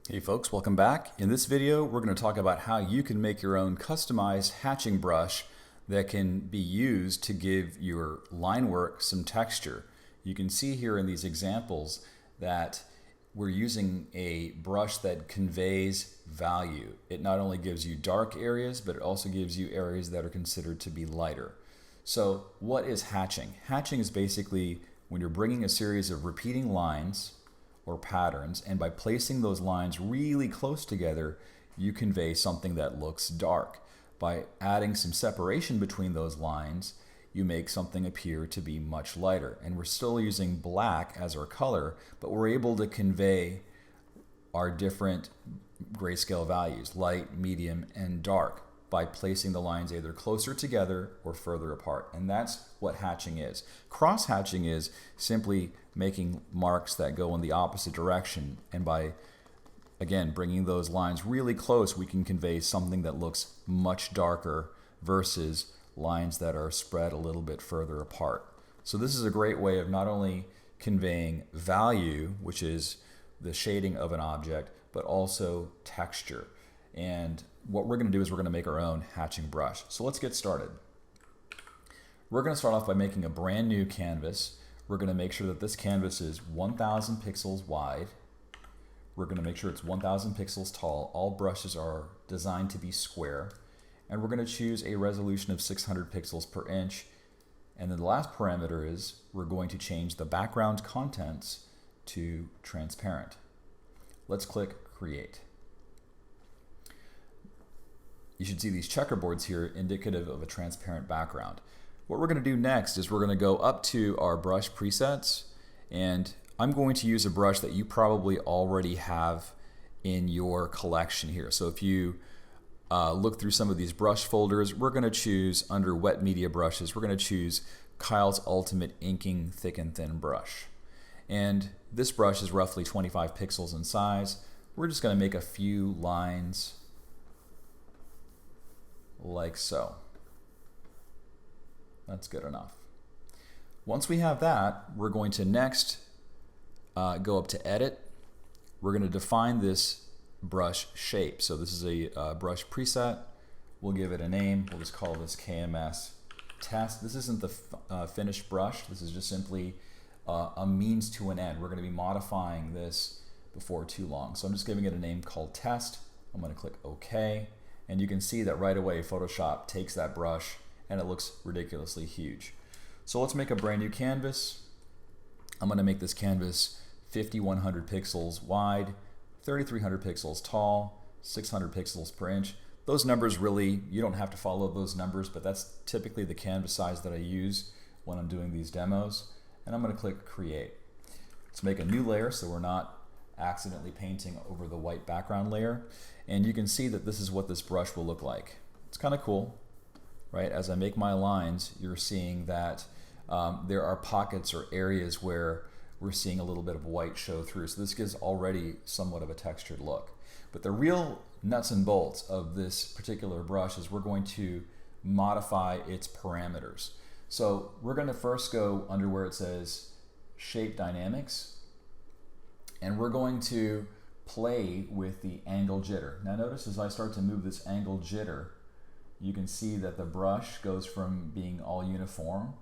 Hey folks, welcome back. In this video, we're going to talk about how you can make your own customized hatching brush that can be used to give your line work some texture. You can see here in these examples that we're using a brush that conveys value. It not only gives you dark areas, but it also gives you areas that are considered to be lighter. So what is hatching? Hatching is basically when you're bringing a series of repeating lines or patterns, and by placing those lines really close together, you convey something that looks dark. By adding some separation between those lines, you make something appear to be much lighter. And we're still using black as our color, but we're able to convey our different grayscale values, light, medium, and dark, by placing the lines either closer together or further apart. And that's what hatching is. Cross hatching is simply making marks that go in the opposite direction, and by again bringing those lines really close, we can convey something that looks much darker versus lines that are spread a little bit further apart. So this is a great way of not only conveying value, which is the shading of an object, but also texture. And what we're going to do is we're going to make our own hatching brush. So let's get started. We're going to start off by making a brand new canvas. We're going to make sure that this canvas is 1000 pixels wide. We're going to make sure it's 1000 pixels tall. All brushes are designed to be square. And we're going to choose a resolution of 600 pixels per inch. And then the last parameter is we're going to change the background contents to transparent. Let's click Create. You should see these checkerboards here indicative of a transparent background. What we're going to do next is we're going to go up to our brush presets, and I'm going to use a brush that you probably already have in your collection here. So if you look through some of these brush folders, we're going to choose under wet media brushes, we're going to choose Kyle's Ultimate Inking Thick and Thin brush. And this brush is roughly 25 pixels in size. We're just going to make a few lines like so. That's good enough. Once we have that, we're going to next go up to Edit. We're going to define this brush shape. So this is a brush preset. We'll give it a name. We'll just call this KMS Test. This isn't the finished brush. This is just simply a means to an end. We're going to be modifying this before too long. So I'm just giving it a name called Test. I'm going to click OK. And you can see that right away Photoshop takes that brush and it looks ridiculously huge. So let's make a brand new canvas. I'm going to make this canvas 5100 pixels wide, 3300 pixels tall, 600 pixels per inch. Those numbers really, you don't have to follow those numbers, but that's typically the canvas size that I use when I'm doing these demos. And I'm going to click Create. Let's make a new layer so we're not accidentally painting over the white background layer. And you can see that this is what this brush will look like. It's kind of cool, right? As I make my lines, you're seeing that there are pockets or areas where we're seeing a little bit of white show through. So this gives already somewhat of a textured look. But the real nuts and bolts of this particular brush is we're going to modify its parameters. So we're going to first go under where it says Shape Dynamics, and we're going to play with the angle jitter. Now notice as I start to move this angle jitter, you can see that the brush goes from being all uniform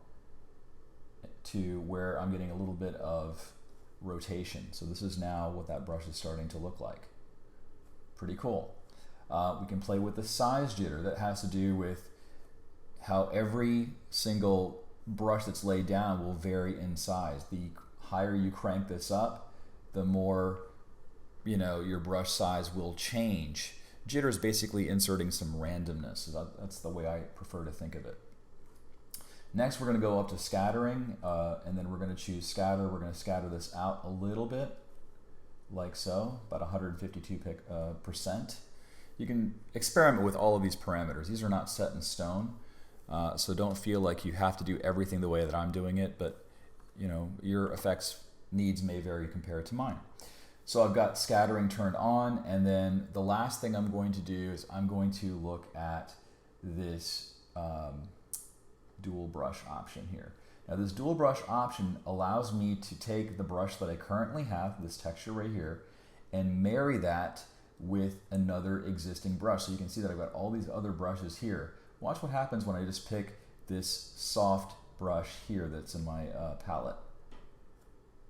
to where I'm getting a little bit of rotation. So this is now what that brush is starting to look like. Pretty cool. We can play with the size jitter. That has to do with how every single brush that's laid down will vary in size. The higher you crank this up, the more your brush size will change. Jitter is basically inserting some randomness. So that's the way I prefer to think of it. Next, we're going to go up to scattering, and then we're going to choose scatter. We're going to scatter this out a little bit, like so, about 152%. You can experiment with all of these parameters. These are not set in stone, so don't feel like you have to do everything the way that I'm doing it, but your effects needs may vary compared to mine. So I've got scattering turned on, and then the last thing I'm going to do is I'm going to look at this dual brush option here. Now this dual brush option allows me to take the brush that I currently have, this texture right here, and marry that with another existing brush. So you can see that I've got all these other brushes here. Watch what happens when I just pick this soft brush here that's in my palette.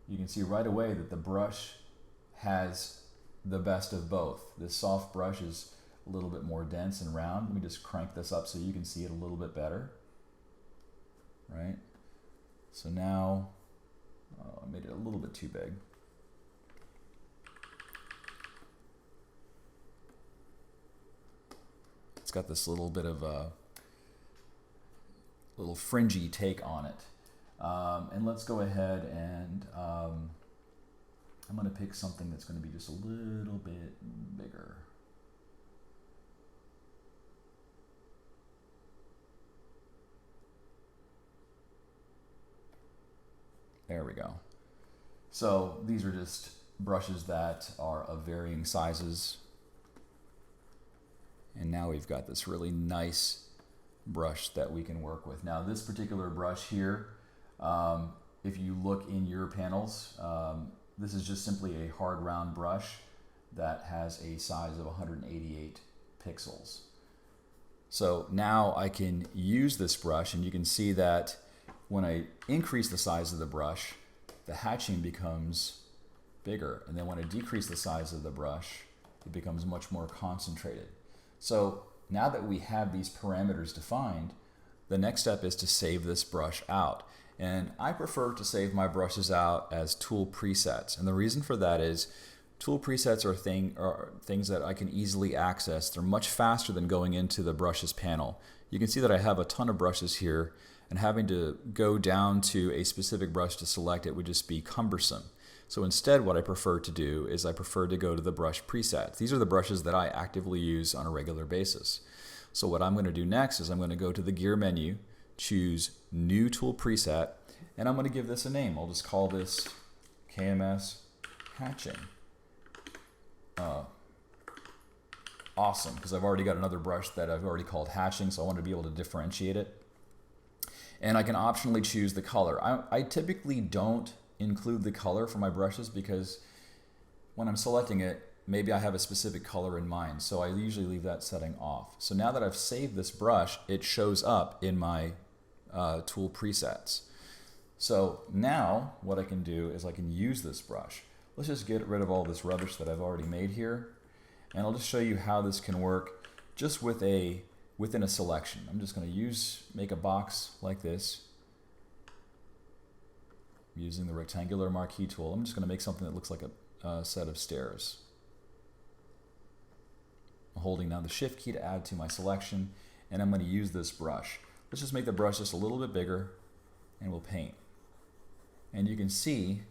You can see right away that the brush has the best of both. This soft brush is a little bit more dense and round. Let me just crank this up so you can see it a little bit better. Right? So now, I made it a little bit too big. It's got this little bit of a little fringy take on it. And let's go ahead and I'm going to pick something that's going to be just a little bit bigger. There we go. So these are just brushes that are of varying sizes. And now we've got this really nice brush that we can work with. Now this particular brush here, if you look in your panels, this is just simply a hard round brush that has a size of 188 pixels. So now I can use this brush, and you can see that when I increase the size of the brush, the hatching becomes bigger. And then when I decrease the size of the brush, it becomes much more concentrated. So now that we have these parameters defined, the next step is to save this brush out. And I prefer to save my brushes out as tool presets. And the reason for that is tool presets are things that I can easily access. They're much faster than going into the brushes panel. You can see that I have a ton of brushes here, and having to go down to a specific brush to select it would just be cumbersome. So instead, what I prefer to do is I prefer to go to the brush presets. These are the brushes that I actively use on a regular basis. So what I'm going to do next is I'm going to go to the gear menu, choose new tool preset, and I'm going to give this a name. I'll just call this KMS hatching. Awesome, because I've already got another brush that I've already called hatching, so I want to be able to differentiate it. And I can optionally choose the color. I typically don't include the color for my brushes because when I'm selecting it, maybe I have a specific color in mind, so I usually leave that setting off. So now that I've saved this brush, it shows up in my tool presets. So now what I can do is I can use this brush. Let's just get rid of all this rubbish that I've already made here, and I'll just show you how this can work just within a selection. I'm just going to make a box like this using the rectangular marquee tool. I'm just going to make something that looks like a set of stairs. I'm holding down the shift key to add to my selection, and I'm going to use this brush. Let's just make the brush just a little bit bigger, and we'll paint. And you can see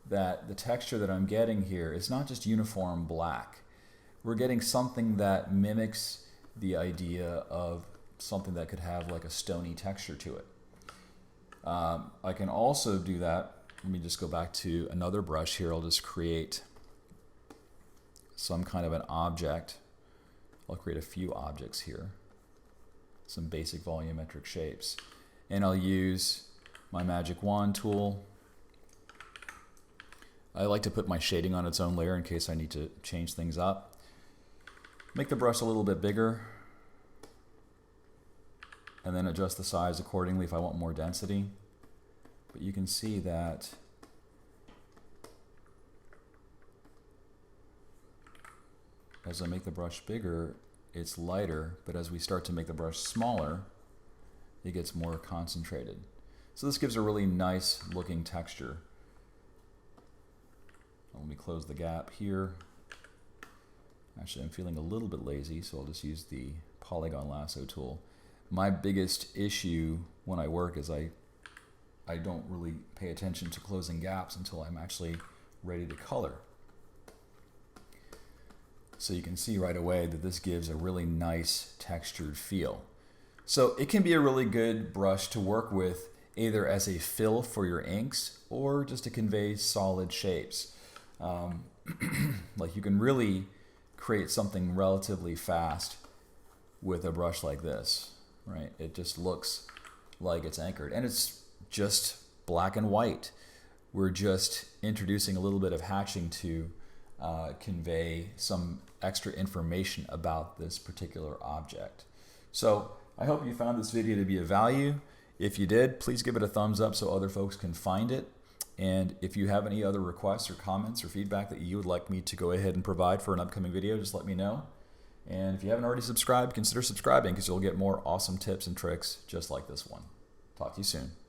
that the texture that I'm getting here is not just uniform black. We're getting something that mimics the idea of something that could have like a stony texture to it. I can also do that. Let me just go back to another brush here. I'll just create some kind of an object. I'll create a few objects here, some basic volumetric shapes. And I'll use my magic wand tool. I like to put my shading on its own layer in case I need to change things up. Make the brush a little bit bigger, and then adjust the size accordingly if I want more density. But you can see that as I make the brush bigger, it's lighter, but as we start to make the brush smaller, it gets more concentrated. So this gives a really nice looking texture. Let me close the gap here. Actually, I'm feeling a little bit lazy, so I'll just use the polygon lasso tool. My biggest issue when I work is I don't really pay attention to closing gaps until I'm actually ready to color. So you can see right away that this gives a really nice textured feel. So it can be a really good brush to work with either as a fill for your inks or just to convey solid shapes. Like you can really create something relatively fast with a brush like this, right? It just looks like it's anchored, and it's just black and white. We're just introducing a little bit of hatching to convey some extra information about this particular object. So I hope you found this video to be of value. If you did, please give it a thumbs up so other folks can find it. And if you have any other requests or comments or feedback that you would like me to go ahead and provide for an upcoming video, just let me know. And if you haven't already subscribed, consider subscribing because you'll get more awesome tips and tricks just like this one. Talk to you soon.